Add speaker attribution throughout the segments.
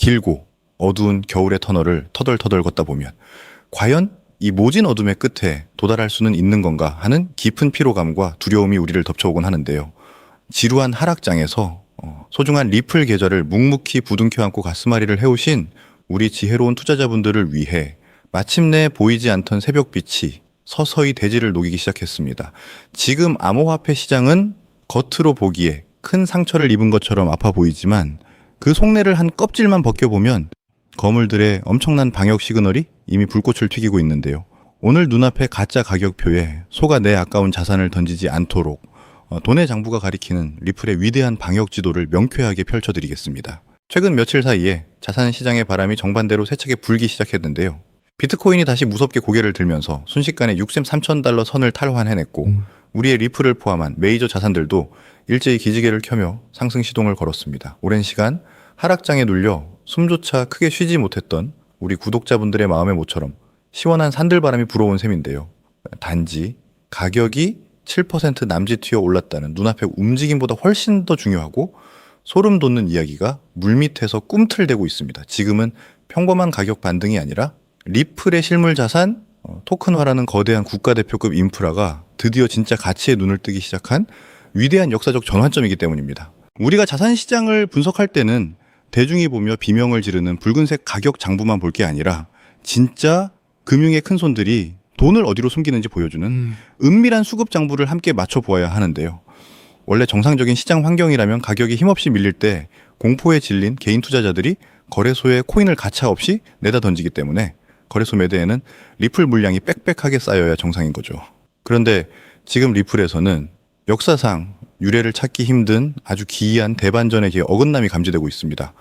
Speaker 1: 길고 어두운 겨울의 터널을 터덜터덜 걷다 보면 과연 이 모진 어둠의 끝에 도달할 수는 있는 건가 하는 깊은 피로감과 두려움이 우리를 덮쳐오곤 하는데요. 지루한 하락장에서 소중한 리플 계좌를 묵묵히 부둥켜 안고 가스마리를 해오신 우리 지혜로운 투자자분들을 위해 마침내 보이지 않던 새벽빛이 서서히 대지를 녹이기 시작했습니다. 지금 암호화폐 시장은 겉으로 보기에 큰 상처를 입은 것처럼 아파 보이지만 그 속내를 한 껍질만 벗겨보면 거물들의 엄청난 방역 시그널이 이미 불꽃을 튀기고 있는데요. 오늘 눈앞에 가짜 가격표에 속아 내 아까운 자산을 던지지 않도록 돈의 장부가 가리키는 리플의 위대한 방역 지도를 명쾌하게 펼쳐드리겠습니다. 최근 며칠 사이에 자산 시장의 바람이 정반대로 세차게 불기 시작했는데요. 비트코인이 다시 무섭게 고개를 들면서 순식간에 6샘 3,000달러 선을 탈환해냈고 우리의 리플을 포함한 메이저 자산들도 일제히 기지개를 켜며 상승 시동을 걸었습니다. 오랜 시간 하락장에 눌려 숨조차 크게 쉬지 못했던 우리 구독자분들의 마음의 모처럼 시원한 산들바람이 불어온 셈인데요. 단지 가격이 7% 남짓 튀어 올랐다는 눈앞의 움직임보다 훨씬 더 중요하고 소름 돋는 이야기가 물밑에서 꿈틀대고 있습니다. 지금은 평범한 가격 반등이 아니라 리플의 실물 자산, 토큰화라는 거대한 국가대표급 인프라가 드디어 진짜 가치에 눈을 뜨기 시작한 위대한 역사적 전환점이기 때문입니다. 우리가 자산 시장을 분석할 때는 대중이 보며 비명을 지르는 붉은색 가격 장부만 볼 게 아니라 진짜 금융의 큰손들이 돈을 어디로 숨기는지 보여주는 은밀한 수급 장부를 함께 맞춰보아야 하는데요. 원래 정상적인 시장 환경이라면 가격이 힘없이 밀릴 때 공포에 질린 개인 투자자들이 거래소에 코인을 가차없이 내다 던지기 때문에 거래소 매대에는 리플 물량이 빽빽하게 쌓여야 정상인 거죠. 그런데 지금 리플에서는 역사상 유례를 찾기 힘든 아주 기이한 대반전의 어긋남이 감지되고 있습니다.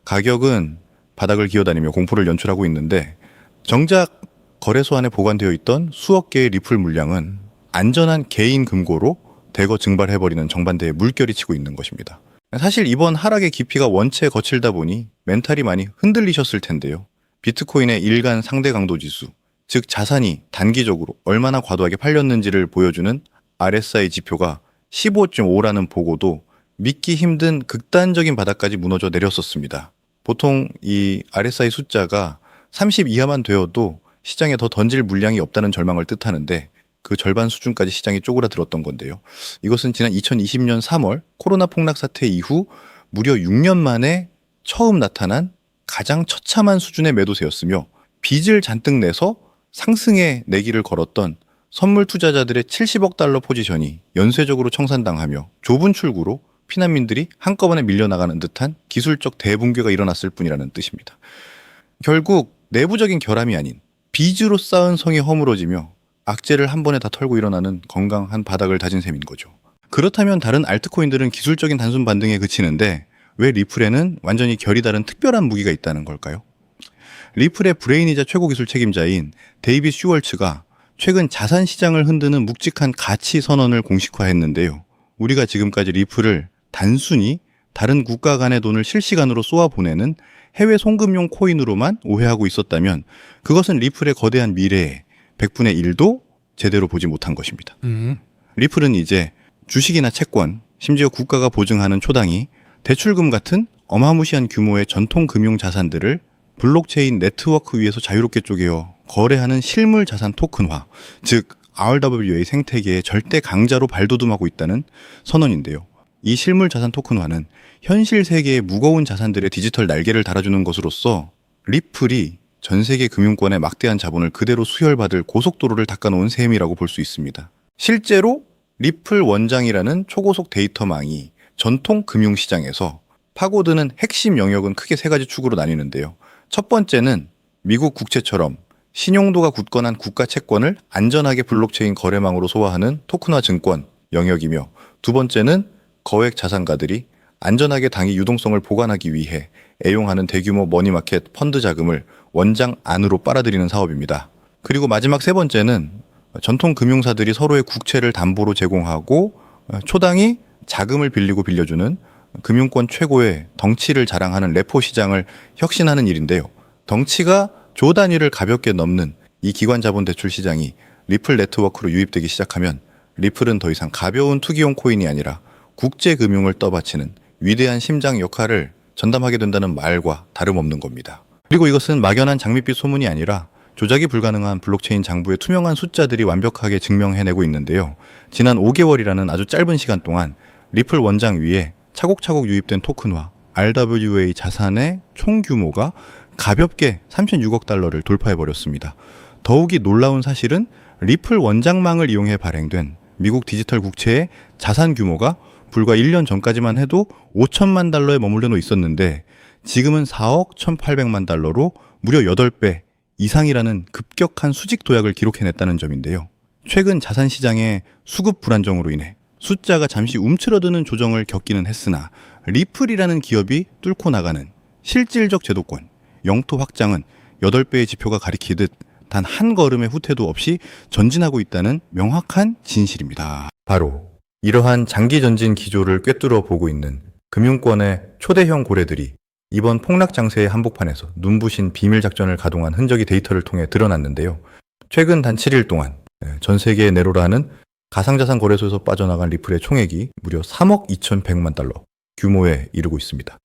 Speaker 1: 가격은 바닥을 기어다니며 공포를 연출하고 있는데 정작 거래소 안에 보관되어 있던 수억 개의 리플 물량은 안전한 개인 금고로 대거 증발해버리는 정반대의 물결이 치고 있는 것입니다. 사실 이번 하락의 깊이가 원체 거칠다 보니 멘탈이 많이 흔들리셨을 텐데요. 비트코인의 일간 상대 강도 지수, 즉 자산이 단기적으로 얼마나 과도하게 팔렸는지를 보여주는 RSI 지표가 15.5라는 보고도 믿기 힘든 극단적인 바닥까지 무너져 내렸었습니다. 보통 이 RSI 숫자가 30 이하만 되어도 시장에 더 던질 물량이 없다는 절망을 뜻하는데 그 절반 수준까지 시장이 쪼그라들었던 건데요. 이것은 지난 2020년 3월 코로나 폭락 사태 이후 무려 6년 만에 처음 나타난 가장 처참한 수준의 매도세였으며 빚을 잔뜩 내서 상승의 내기를 걸었던 선물 투자자들의 70억 달러 포지션이 연쇄적으로 청산당하며 좁은 출구로 피난민들이 한꺼번에 밀려나가는 듯한 기술적 대붕괴가 일어났을 뿐이라는 뜻입니다. 결국 내부적인 결함이 아닌 빚으로 쌓은 성이 허물어지며 악재를 한 번에 다 털고 일어나는 건강한 바닥을 다진 셈인 거죠. 그렇다면 다른 알트코인들은 기술적인 단순 반등에 그치는데 왜 리플에는 완전히 결이 다른 특별한 무기가 있다는 걸까요? 리플의 브레인이자 최고 기술 책임자인 데이빗 슈월츠가 최근 자산 시장을 흔드는 묵직한 가치 선언을 공식화했는데요. 우리가 지금까지 리플을 단순히 다른 국가 간의 돈을 실시간으로 쏘아 보내는 해외 송금용 코인으로만 오해하고 있었다면 그것은 리플의 거대한 미래에 100분의 1도 제대로 보지 못한 것입니다. 리플은 이제 주식이나 채권, 심지어 국가가 보증하는 초당이 대출금 같은 어마무시한 규모의 전통 금융 자산들을 블록체인 네트워크 위에서 자유롭게 쪼개어 거래하는 실물 자산 토큰화, 즉 RWA 생태계의 절대 강자로 발돋움하고 있다는 선언인데요. 이 실물 자산 토큰화는 현실 세계의 무거운 자산들의 디지털 날개를 달아주는 것으로서 리플이 전 세계 금융권의 막대한 자본을 그대로 수혈받을 고속도로를 닦아놓은 셈이라고 볼 수 있습니다. 실제로 리플 원장이라는 초고속 데이터망이 전통 금융시장에서 파고드는 핵심 영역은 크게 세 가지 축으로 나뉘는데요. 첫 번째는 미국 국채처럼 신용도가 굳건한 국가 채권을 안전하게 블록체인 거래망으로 소화하는 토큰화 증권 영역이며, 두 번째는 거액 자산가들이 안전하게 당위 유동성을 보관하기 위해 애용하는 대규모 머니마켓 펀드 자금을 원장 안으로 빨아들이는 사업입니다. 그리고 마지막 세 번째는 전통 금융사들이 서로의 국채를 담보로 제공하고 초당이 자금을 빌리고 빌려주는 금융권 최고의 덩치를 자랑하는 레포 시장을 혁신하는 일인데요. 덩치가 조 단위를 가볍게 넘는 이 기관 자본 대출 시장이 리플 네트워크로 유입되기 시작하면 리플은 더 이상 가벼운 투기용 코인이 아니라 국제 금융을 떠받치는 위대한 심장 역할을 전담하게 된다는 말과 다름없는 겁니다. 그리고 이것은 막연한 장밋빛 소문이 아니라 조작이 불가능한 블록체인 장부의 투명한 숫자들이 완벽하게 증명해내고 있는데요. 지난 5개월이라는 아주 짧은 시간 동안 리플 원장 위에 차곡차곡 유입된 토큰화, RWA 자산의 총 규모가 가볍게 36억 달러를 돌파해버렸습니다. 더욱이 놀라운 사실은 리플 원장망을 이용해 발행된 미국 디지털 국채의 자산 규모가 불과 1년 전까지만 해도 5천만 달러에 머물러 있었는데 지금은 4억 1,800만 달러로 무려 8배 이상이라는 급격한 수직 도약을 기록해냈다는 점인데요. 최근 자산 시장의 수급 불안정으로 인해 숫자가 잠시 움츠러드는 조정을 겪기는 했으나 리플이라는 기업이 뚫고 나가는 실질적 제도권, 영토 확장은 8배의 지표가 가리키듯 단 한 걸음의 후퇴도 없이 전진하고 있다는 명확한 진실입니다. 바로 이러한 장기 전진 기조를 꿰뚫어 보고 있는 금융권의 초대형 고래들이 이번 폭락 장세의 한복판에서 눈부신 비밀 작전을 가동한 흔적이 데이터를 통해 드러났는데요. 최근 단 7일 동안 전 세계에 내로라는 가상자산 거래소에서 빠져나간 리플의 총액이 무려 3억 2,100만 달러 규모에 이르고 있습니다.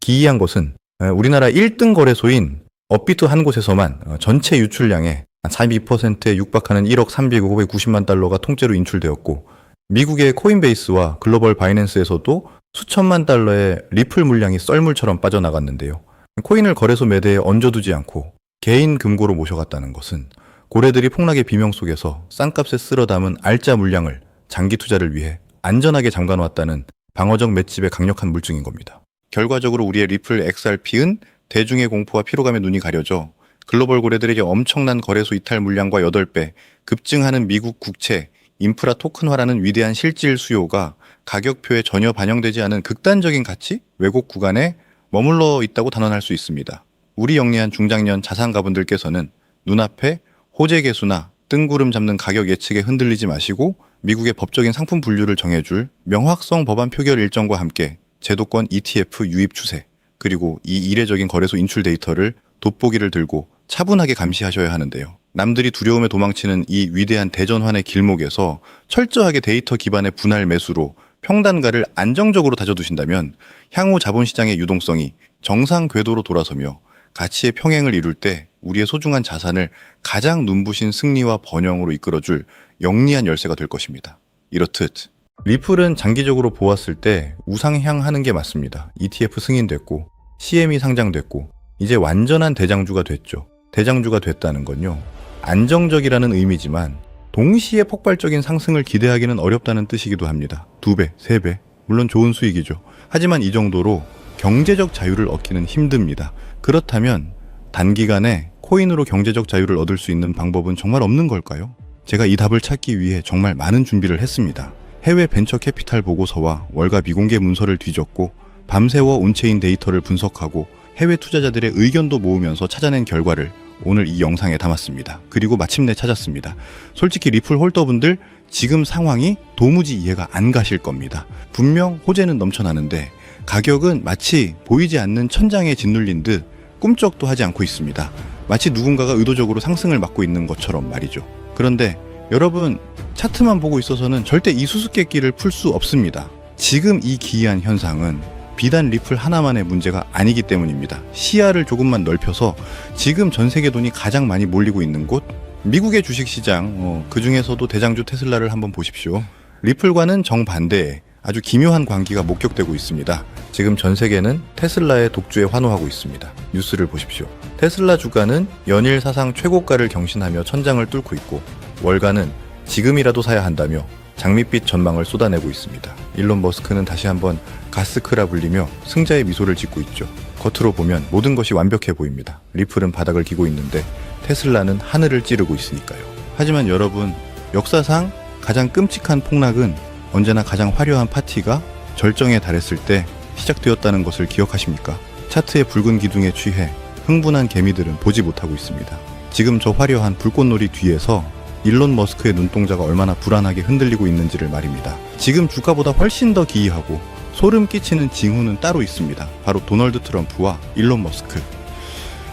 Speaker 1: 기이한 것은 우리나라 1등 거래소인 업비트 한 곳에서만 전체 유출량의 42%에 육박하는 1억 3,590만 달러가 통째로 인출되었고 미국의 코인베이스와 글로벌 바이낸스에서도 수천만 달러의 리플 물량이 썰물처럼 빠져나갔는데요. 코인을 거래소 매대에 얹어두지 않고 개인 금고로 모셔갔다는 것은 고래들이 폭락의 비명 속에서 싼값에 쓸어 담은 알짜 물량을 장기 투자를 위해 안전하게 잠가놓았다는 방어적 맷집의 강력한 물증인 겁니다. 결과적으로 우리의 리플 XRP은 대중의 공포와 피로감에 눈이 가려져 글로벌 고래들에게 엄청난 거래소 이탈 물량과 8배, 급증하는 미국 국채, 인프라 토큰화라는 위대한 실질 수요가 가격표에 전혀 반영되지 않은 극단적인 가치, 왜곡 구간에 머물러 있다고 단언할 수 있습니다. 우리 영리한 중장년 자산가분들께서는 눈앞에 호재 개수나 뜬구름 잡는 가격 예측에 흔들리지 마시고 미국의 법적인 상품 분류를 정해줄 명확성 법안 표결 일정과 함께 제도권 ETF 유입 추세, 그리고 이 이례적인 거래소 인출 데이터를 돋보기를 들고 차분하게 감시하셔야 하는데요. 남들이 두려움에 도망치는 이 위대한 대전환의 길목에서 철저하게 데이터 기반의 분할 매수로 평단가를 안정적으로 다져두신다면 향후 자본시장의 유동성이 정상 궤도로 돌아서며 가치의 평행을 이룰 때 우리의 소중한 자산을 가장 눈부신 승리와 번영으로 이끌어줄 영리한 열쇠가 될 것입니다. 이렇듯 리플은 장기적으로 보았을 때 우상향하는 게 맞습니다. ETF 승인됐고 CME 상장됐고 이제 완전한 대장주가 됐죠. 대장주가 됐다는 건요, 안정적이라는 의미지만 동시에 폭발적인 상승을 기대하기는 어렵다는 뜻이기도 합니다. 2배, 3배, 물론 좋은 수익이죠. 하지만 이 정도로 경제적 자유를 얻기는 힘듭니다. 그렇다면 단기간에 코인으로 경제적 자유를 얻을 수 있는 방법은 정말 없는 걸까요? 제가 이 답을 찾기 위해 정말 많은 준비를 했습니다. 해외 벤처 캐피탈 보고서와 월가 미공개 문서를 뒤졌고 밤새워 온체인 데이터를 분석하고 해외 투자자들의 의견도 모으면서 찾아낸 결과를 오늘 이 영상에 담았습니다. 그리고 마침내 찾았습니다. 솔직히 리플 홀더분들 지금 상황이 도무지 이해가 안 가실 겁니다. 분명 호재는 넘쳐나는데 가격은 마치 보이지 않는 천장에 짓눌린 듯 꿈쩍도 하지 않고 있습니다. 마치 누군가가 의도적으로 상승을 막고 있는 것처럼 말이죠. 그런데 여러분, 차트만 보고 있어서는 절대 이 수수께끼를 풀 수 없습니다. 지금 이 기이한 현상은 비단 리플 하나만의 문제가 아니기 때문입니다. 시야를 조금만 넓혀서 지금 전 세계 돈이 가장 많이 몰리고 있는 곳, 미국의 주식시장, 그 중에서도 대장주 테슬라를 한번 보십시오. 리플과는 정반대의 아주 기묘한 광기가 목격되고 있습니다. 지금 전 세계는 테슬라의 독주에 환호하고 있습니다. 뉴스를 보십시오. 테슬라 주가는 연일 사상 최고가를 경신하며 천장을 뚫고 있고 월가는 지금이라도 사야 한다며 장밋빛 전망을 쏟아내고 있습니다. 일론 머스크는 다시 한번 가스크라 불리며 승자의 미소를 짓고 있죠. 겉으로 보면 모든 것이 완벽해 보입니다. 리플은 바닥을 기고 있는데 테슬라는 하늘을 찌르고 있으니까요. 하지만 여러분, 역사상 가장 끔찍한 폭락은 언제나 가장 화려한 파티가 절정에 달했을 때 시작되었다는 것을 기억하십니까? 차트의 붉은 기둥에 취해 흥분한 개미들은 보지 못하고 있습니다. 지금 저 화려한 불꽃놀이 뒤에서 일론 머스크의 눈동자가 얼마나 불안하게 흔들리고 있는지를 말입니다. 지금 주가보다 훨씬 더 기이하고 소름 끼치는 징후는 따로 있습니다. 바로 도널드 트럼프와 일론 머스크.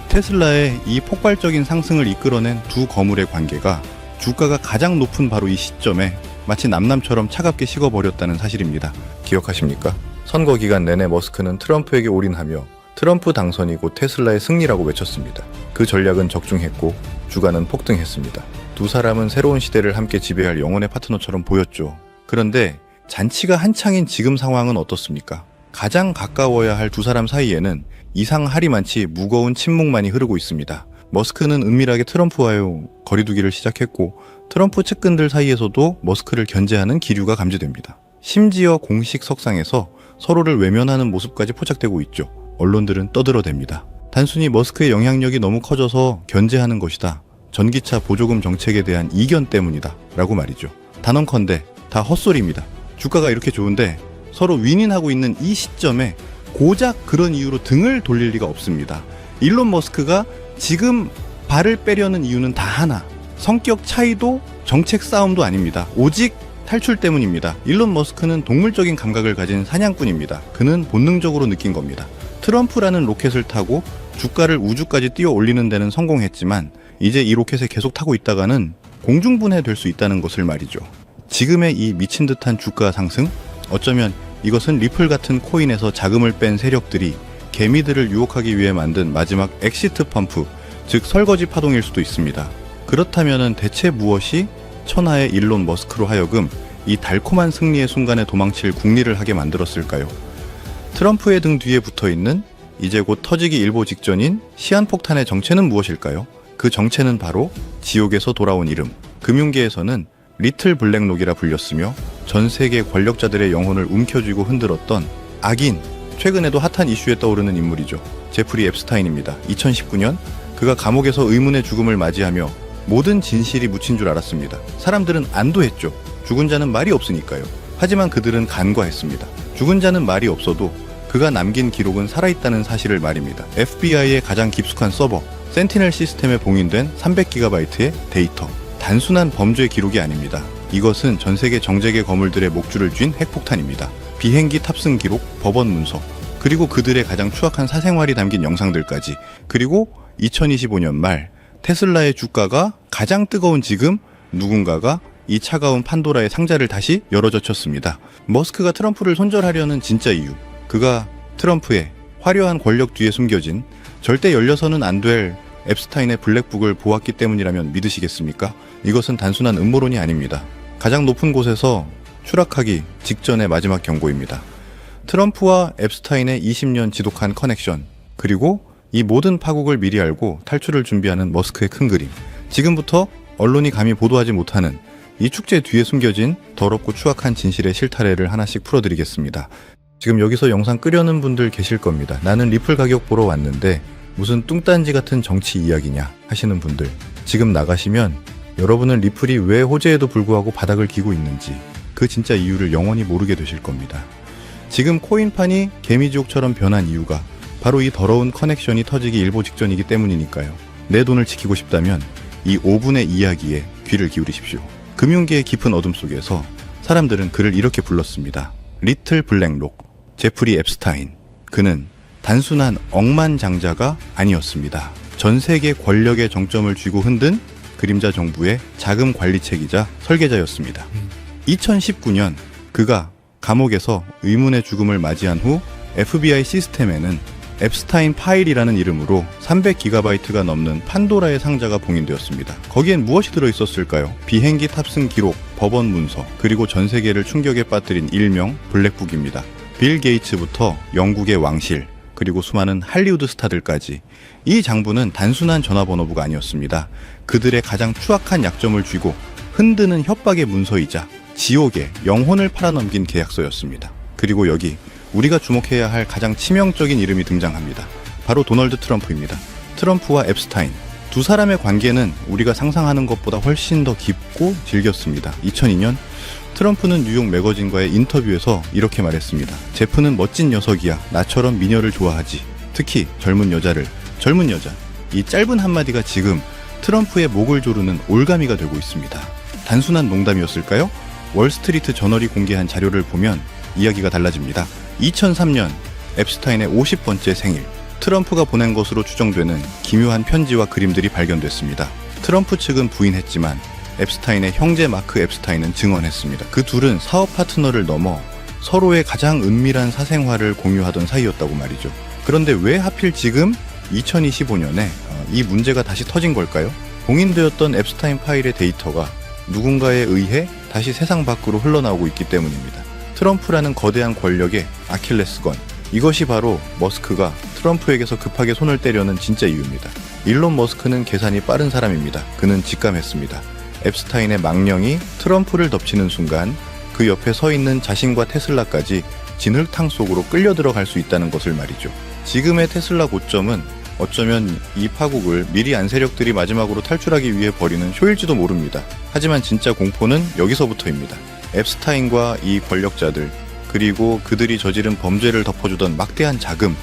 Speaker 1: 테슬라의 이 폭발적인 상승을 이끌어낸 두 거물의 관계가 주가가 가장 높은 바로 이 시점에 마치 남남처럼 차갑게 식어버렸다는 사실입니다. 기억하십니까? 선거 기간 내내 머스크는 트럼프에게 올인하며 트럼프 당선이 곧 테슬라의 승리라고 외쳤습니다. 그 전략은 적중했고 주가는 폭등했습니다. 두 사람은 새로운 시대를 함께 지배할 영혼의 파트너처럼 보였죠. 그런데 잔치가 한창인 지금 상황은 어떻습니까? 가장 가까워야 할 두 사람 사이에는 이상하리만치 무거운 침묵만이 흐르고 있습니다. 머스크는 은밀하게 트럼프와의 거리두기를 시작했고 트럼프 측근들 사이에서도 머스크를 견제하는 기류가 감지됩니다. 심지어 공식 석상에서 서로를 외면하는 모습까지 포착되고 있죠. 언론들은 떠들어댑니다. 단순히 머스크의 영향력이 너무 커져서 견제하는 것이다. 전기차 보조금 정책에 대한 이견 때문이다. 라고 말이죠. 단언컨대 다 헛소리입니다. 주가가 이렇게 좋은데 서로 윈윈하고 있는 이 시점에 고작 그런 이유로 등을 돌릴 리가 없습니다. 일론 머스크가 지금 발을 빼려는 이유는 다 하나. 성격 차이도 정책 싸움도 아닙니다. 오직 탈출 때문입니다. 일론 머스크는 동물적인 감각을 가진 사냥꾼입니다. 그는 본능적으로 느낀 겁니다. 트럼프라는 로켓을 타고 주가를 우주까지 띄워 올리는 데는 성공했지만 이제 이 로켓에 계속 타고 있다가는 공중분해될 수 있다는 것을 말이죠. 지금의 이 미친 듯한 주가 상승? 어쩌면 이것은 리플 같은 코인에서 자금을 뺀 세력들이 개미들을 유혹하기 위해 만든 마지막 엑시트 펌프, 즉 설거지 파동일 수도 있습니다. 그렇다면 대체 무엇이 천하의 일론 머스크로 하여금 이 달콤한 승리의 순간에 도망칠 궁리를 하게 만들었을까요? 트럼프의 등 뒤에 붙어있는 이제 곧 터지기 일보 직전인 시한폭탄의 정체는 무엇일까요? 그 정체는 바로 지옥에서 돌아온 이름, 금융계에서는 리틀 블랙록이라 불렸으며 전 세계 권력자들의 영혼을 움켜쥐고 흔들었던 악인, 최근에도 핫한 이슈에 떠오르는 인물이죠. 제프리 앱스타인입니다. 2019년 그가 감옥에서 의문의 죽음을 맞이하며 모든 진실이 묻힌 줄 알았습니다. 사람들은 안도했죠. 죽은 자는 말이 없으니까요. 하지만 그들은 간과했습니다. 죽은 자는 말이 없어도 그가 남긴 기록은 살아있다는 사실을 말입니다. FBI의 가장 깊숙한 서버, 센티넬 시스템에 봉인된 300GB의 데이터. 단순한 범죄 기록이 아닙니다. 이것은 전 세계 정재계 거물들의 목줄을 쥔 핵폭탄입니다. 비행기 탑승 기록, 법원 문서, 그리고 그들의 가장 추악한 사생활이 담긴 영상들까지. 그리고 2025년 말 테슬라의 주가가 가장 뜨거운 지금 누군가가 이 차가운 판도라의 상자를 다시 열어젖혔습니다. 머스크가 트럼프를 손절하려는 진짜 이유, 그가 트럼프의 화려한 권력 뒤에 숨겨진 절대 열려서는 안 될 앱스타인의 블랙북을 보았기 때문이라면 믿으시겠습니까? 이것은 단순한 음모론이 아닙니다. 가장 높은 곳에서 추락하기 직전의 마지막 경고입니다. 트럼프와 앱스타인의 20년 지독한 커넥션, 그리고 이 모든 파국을 미리 알고 탈출을 준비하는 머스크의 큰 그림. 지금부터 언론이 감히 보도하지 못하는 이 축제 뒤에 숨겨진 더럽고 추악한 진실의 실타래를 하나씩 풀어드리겠습니다. 지금 여기서 영상 끄려는 분들 계실 겁니다. 나는 리플 가격 보러 왔는데 무슨 뚱딴지 같은 정치 이야기냐 하시는 분들, 지금 나가시면 여러분은 리플이 왜 호재에도 불구하고 바닥을 기고 있는지 그 진짜 이유를 영원히 모르게 되실 겁니다. 지금 코인판이 개미지옥처럼 변한 이유가 바로 이 더러운 커넥션이 터지기 일보 직전이기 때문이니까요. 내 돈을 지키고 싶다면 이 5분의 이야기에 귀를 기울이십시오. 금융계의 깊은 어둠 속에서 사람들은 그를 이렇게 불렀습니다. 리틀 블랙록, 제프리 앱스타인. 그는 단순한 억만장자가 아니었습니다. 전 세계 권력의 정점을 쥐고 흔든 그림자 정부의 자금 관리책이자 설계자였습니다. 2019년 그가 감옥에서 의문의 죽음을 맞이한 후 FBI 시스템에는 앱스타인 파일이라는 이름으로 300GB가 넘는 판도라의 상자가 봉인되었습니다. 거기엔 무엇이 들어있었을까요? 비행기 탑승 기록, 법원 문서, 그리고 전 세계를 충격에 빠뜨린 일명 블랙북입니다. 빌 게이츠부터 영국의 왕실, 그리고 수많은 할리우드 스타들까지 이 장부는 단순한 전화번호부가 아니었습니다. 그들의 가장 추악한 약점을 쥐고 흔드는 협박의 문서이자 지옥의 영혼을 팔아넘긴 계약서였습니다. 그리고 여기 우리가 주목해야 할 가장 치명적인 이름이 등장합니다. 바로 도널드 트럼프입니다. 트럼프와 앱스타인, 두 사람의 관계는 우리가 상상하는 것보다 훨씬 더 깊고 질겼습니다. 2002년 트럼프는 뉴욕 매거진과의 인터뷰에서 이렇게 말했습니다. 제프는 멋진 녀석이야. 나처럼 미녀를 좋아하지. 특히 젊은 여자를. 젊은 여자. 이 짧은 한마디가 지금 트럼프의 목을 조르는 올가미가 되고 있습니다. 단순한 농담이었을까요? 월스트리트 저널이 공개한 자료를 보면 이야기가 달라집니다. 2003년 앱스타인의 50번째 생일, 트럼프가 보낸 것으로 추정되는 기묘한 편지와 그림들이 발견됐습니다. 트럼프 측은 부인했지만 앱스타인의 형제 마크 앱스타인은 증언했습니다. 그 둘은 사업 파트너를 넘어 서로의 가장 은밀한 사생활을 공유하던 사이였다고 말이죠. 그런데 왜 하필 지금 2025년에 이 문제가 다시 터진 걸까요? 공인되었던 앱스타인 파일의 데이터가 누군가에 의해 다시 세상 밖으로 흘러나오고 있기 때문입니다. 트럼프라는 거대한 권력의 아킬레스건, 이것이 바로 머스크가 트럼프에게서 급하게 손을 떼려는 진짜 이유입니다. 일론 머스크는 계산이 빠른 사람입니다. 그는 직감했습니다. 앱스타인의 망령이 트럼프를 덮치는 순간 그 옆에 서 있는 자신과 테슬라까지 진흙탕 속으로 끌려 들어갈 수 있다는 것을 말이죠. 지금의 테슬라 고점은 어쩌면 이 파국을 미리안 세력들이 마지막으로 탈출하기 위해 벌이는 쇼일지도 모릅니다. 하지만 진짜 공포는 여기서부터입니다. 앱스타인과 이 권력자들, 그리고 그들이 저지른 범죄를 덮어주던 막대한 자금,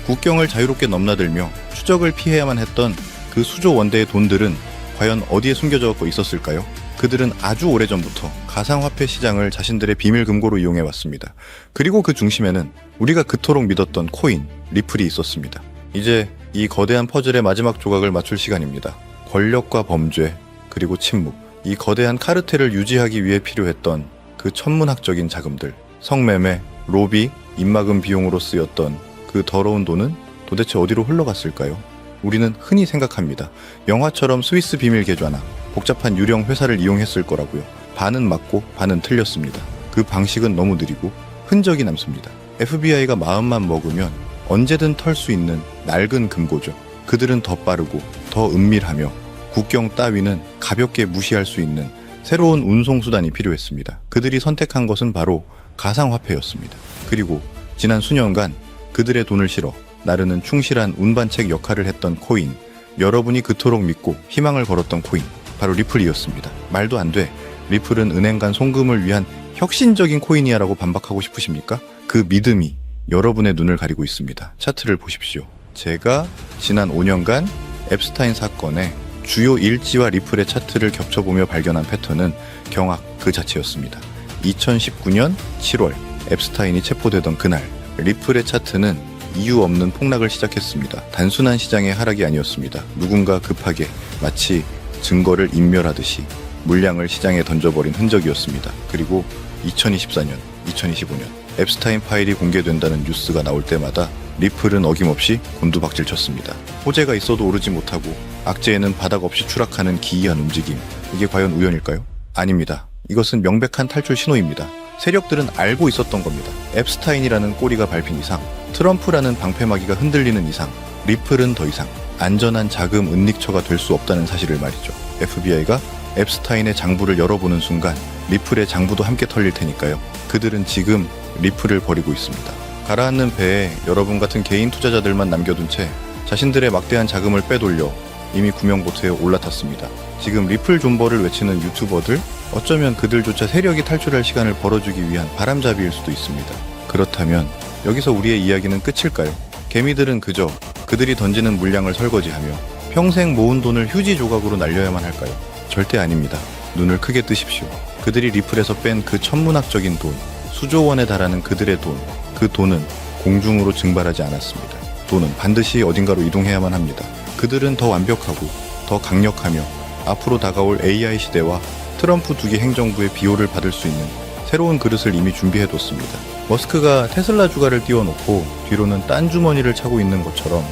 Speaker 1: 국경을 자유롭게 넘나들며 추적을 피해야만 했던 그 수조 원대의 돈들은 과연 어디에 숨겨져 있었을까요? 그들은 아주 오래전부터 가상화폐 시장을 자신들의 비밀 금고로 이용해왔습니다. 그리고 그 중심에는 우리가 그토록 믿었던 코인, 리플이 있었습니다. 이제 이 거대한 퍼즐의 마지막 조각을 맞출 시간입니다. 권력과 범죄, 그리고 침묵, 이 거대한 카르텔을 유지하기 위해 필요했던 그 천문학적인 자금들, 성매매, 로비, 입막음 비용으로 쓰였던 그 더러운 돈은 도대체 어디로 흘러갔을까요? 우리는 흔히 생각합니다. 영화처럼 스위스 비밀 계좌나 복잡한 유령 회사를 이용했을 거라고요. 반은 맞고 반은 틀렸습니다. 그 방식은 너무 느리고 흔적이 남습니다. FBI가 마음만 먹으면 언제든 털 수 있는 낡은 금고죠. 그들은 더 빠르고 더 은밀하며 국경 따위는 가볍게 무시할 수 있는 새로운 운송수단이 필요했습니다. 그들이 선택한 것은 바로 가상화폐였습니다. 그리고 지난 수년간 그들의 돈을 실어 나르는 충실한 운반책 역할을 했던 코인, 여러분이 그토록 믿고 희망을 걸었던 코인, 바로 리플이었습니다. 말도 안 돼. 리플은 은행 간 송금을 위한 혁신적인 코인이야 라고 반박하고 싶으십니까? 그 믿음이 여러분의 눈을 가리고 있습니다. 차트를 보십시오. 제가 지난 5년간 앱스타인 사건의 주요 일지와 리플의 차트를 겹쳐보며 발견한 패턴은 경악 그 자체였습니다. 2019년 7월 앱스타인이 체포되던 그날, 리플의 차트는 이유 없는 폭락을 시작했습니다. 단순한 시장의 하락이 아니었습니다. 누군가 급하게 마치 증거를 인멸하듯이 물량을 시장에 던져버린 흔적이었습니다. 그리고 2024년, 2025년 앱스타인 파일이 공개된다는 뉴스가 나올 때마다 리플은 어김없이 곤두박질 쳤습니다. 호재가 있어도 오르지 못하고 악재에는 바닥 없이 추락하는 기이한 움직임. 이게 과연 우연일까요? 아닙니다. 이것은 명백한 탈출 신호입니다. 세력들은 알고 있었던 겁니다. 앱스타인이라는 꼬리가 밟힌 이상, 트럼프라는 방패막이가 흔들리는 이상, 리플은 더 이상 안전한 자금 은닉처가 될 수 없다는 사실을 말이죠. FBI가 앱스타인의 장부를 열어보는 순간 리플의 장부도 함께 털릴 테니까요. 그들은 지금 리플을 버리고 있습니다. 가라앉는 배에 여러분 같은 개인 투자자들만 남겨둔 채 자신들의 막대한 자금을 빼돌려 이미 구명보트에 올라탔습니다. 지금 리플 존버를 외치는 유튜버들, 어쩌면 그들조차 세력이 탈출할 시간을 벌어주기 위한 바람잡이일 수도 있습니다. 그렇다면 여기서 우리의 이야기는 끝일까요? 개미들은 그저 그들이 던지는 물량을 설거지하며 평생 모은 돈을 휴지 조각으로 날려야만 할까요? 절대 아닙니다. 눈을 크게 뜨십시오. 그들이 리플에서 뺀 그 천문학적인 돈, 수조 원에 달하는 그들의 돈, 그 돈은 공중으로 증발하지 않았습니다. 돈은 반드시 어딘가로 이동해야만 합니다. 그들은 더 완벽하고 더 강력하며 앞으로 다가올 AI 시대와 트럼프 두기 행정부의 비호를 받을 수 있는 새로운 그릇을 이미 준비해뒀습니다. 머스크가 테슬라 주가를 띄워놓고 뒤로는 딴 주머니를 차고 있는 것처럼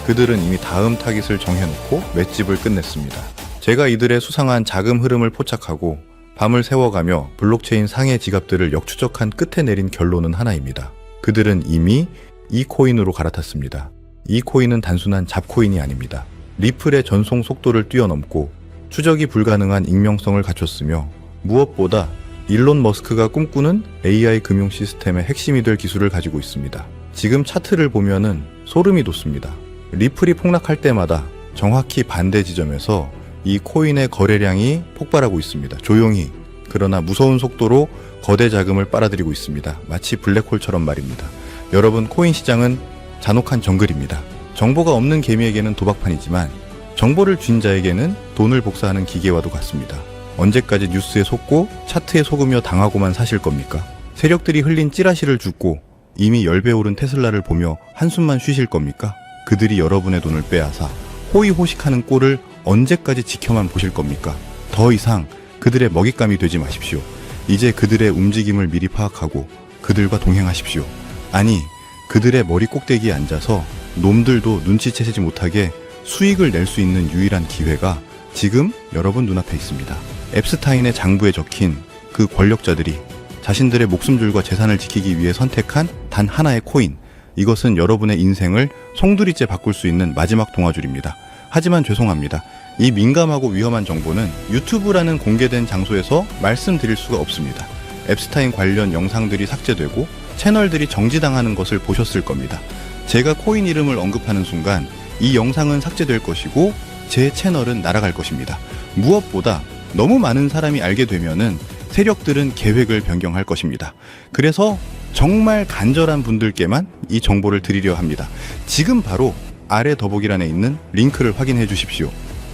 Speaker 1: 그들은 이미 다음 타깃을 정해놓고 맷집을 끝냈습니다. 제가 이들의 수상한 자금 흐름을 포착하고 밤을 새워가며 블록체인 상해 지갑들을 역추적한 끝에 내린 결론은 하나입니다. 그들은 이미 이 코인으로 갈아탔습니다. 이 코인은 단순한 잡코인이 아닙니다. 리플의 전송 속도를 뛰어넘고 추적이 불가능한 익명성을 갖췄으며 무엇보다 일론 머스크가 꿈꾸는 AI 금융 시스템의 핵심이 될 기술을 가지고 있습니다. 지금 차트를 보면은 소름이 돋습니다. 리플이 폭락할 때마다 정확히 반대 지점에서 이 코인의 거래량이 폭발하고 있습니다. 조용히, 그러나 무서운 속도로 거대 자금을 빨아들이고 있습니다. 마치 블랙홀처럼 말입니다. 여러분, 코인 시장은 잔혹한 정글입니다. 정보가 없는 개미에게는 도박판이지만 정보를 쥔 자에게는 돈을 복사하는 기계와도 같습니다. 언제까지 뉴스에 속고 차트에 속으며 당하고만 사실 겁니까? 세력들이 흘린 찌라시를 줍고 이미 10배 오른 테슬라를 보며 한숨만 쉬실 겁니까? 그들이 여러분의 돈을 빼앗아 호의호식하는 꼴을 언제까지 지켜만 보실 겁니까? 더 이상 그들의 먹잇감이 되지 마십시오. 이제 그들의 움직임을 미리 파악하고 그들과 동행하십시오. 아니, 그들의 머리 꼭대기에 앉아서 놈들도 눈치채지 못하게 수익을 낼 수 있는 유일한 기회가 지금 여러분 눈앞에 있습니다. 앱스타인의 장부에 적힌 그 권력자들이 자신들의 목숨줄과 재산을 지키기 위해 선택한 단 하나의 코인, 이것은 여러분의 인생을 송두리째 바꿀 수 있는 마지막 동아줄입니다. 하지만 죄송합니다. 이 민감하고 위험한 정보는 유튜브라는 공개된 장소에서 말씀드릴 수가 없습니다. 앱스타인 관련 영상들이 삭제되고 채널들이 정지당하는 것을 보셨을 겁니다. 제가 코인 이름을 언급하는 순간 이 영상은 삭제될 것이고 제 채널은 날아갈 것입니다. 무엇보다 너무 많은 사람이 알게 되면은 세력들은 계획을 변경할 것입니다. 그래서 정말 간절한 분들께만 이 정보를 드리려 합니다. 지금 바로 아래 더보기란에 있는 링크를 확인해 주십시오.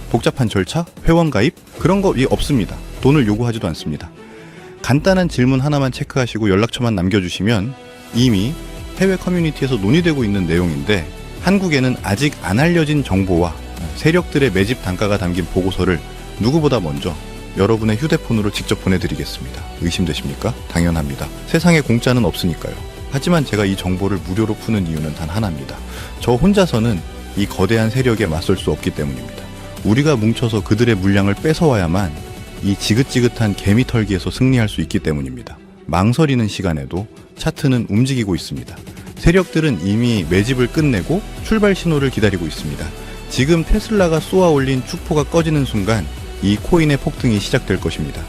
Speaker 1: 복잡한 절차, 회원 가입, 그런 거 없습니다. 돈을 요구하지도 않습니다. 간단한 질문 하나만 체크하시고 연락처만 남겨주시면 이미 해외 커뮤니티에서 논의되고 있는 내용인데, 한국에는 아직 안 알려진 정보와 세력들의 매집 단가가 담긴 보고서를 누구보다 먼저 여러분의 휴대폰으로 직접 보내드리겠습니다. 의심되십니까? 당연합니다. 세상에 공짜는 없으니까요. 하지만 제가 이 정보를 무료로 푸는 이유는 단 하나입니다. 저 혼자서는 이 거대한 세력에 맞설 수 없기 때문입니다. 우리가 뭉쳐서 그들의 물량을 뺏어와야만 이 지긋지긋한 개미털기에서 승리할 수 있기 때문입니다. 망설이는 시간에도 차트는 움직이고 있습니다. 세력들은 이미 매집을 끝내고 출발 신호를 기다리고 있습니다. 지금 테슬라가 쏘아 올린 축포가 꺼지는 순간 이 코인의 폭등이 시작될 것입니다.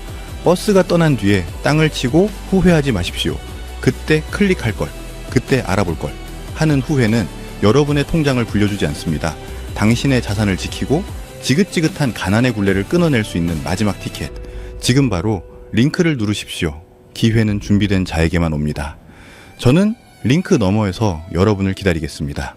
Speaker 1: 버스가 떠난 뒤에 땅을 치고 후회하지 마십시오. 그때 클릭할 걸, 그때 알아볼 걸 하는 후회는 여러분의 통장을 불려주지 않습니다. 당신의 자산을 지키고 지긋지긋한 가난의 굴레를 끊어낼 수 있는 마지막 티켓. 지금 바로 링크를 누르십시오. 기회는 준비된 자에게만 옵니다. 저는 링크 너머에서 여러분을 기다리겠습니다.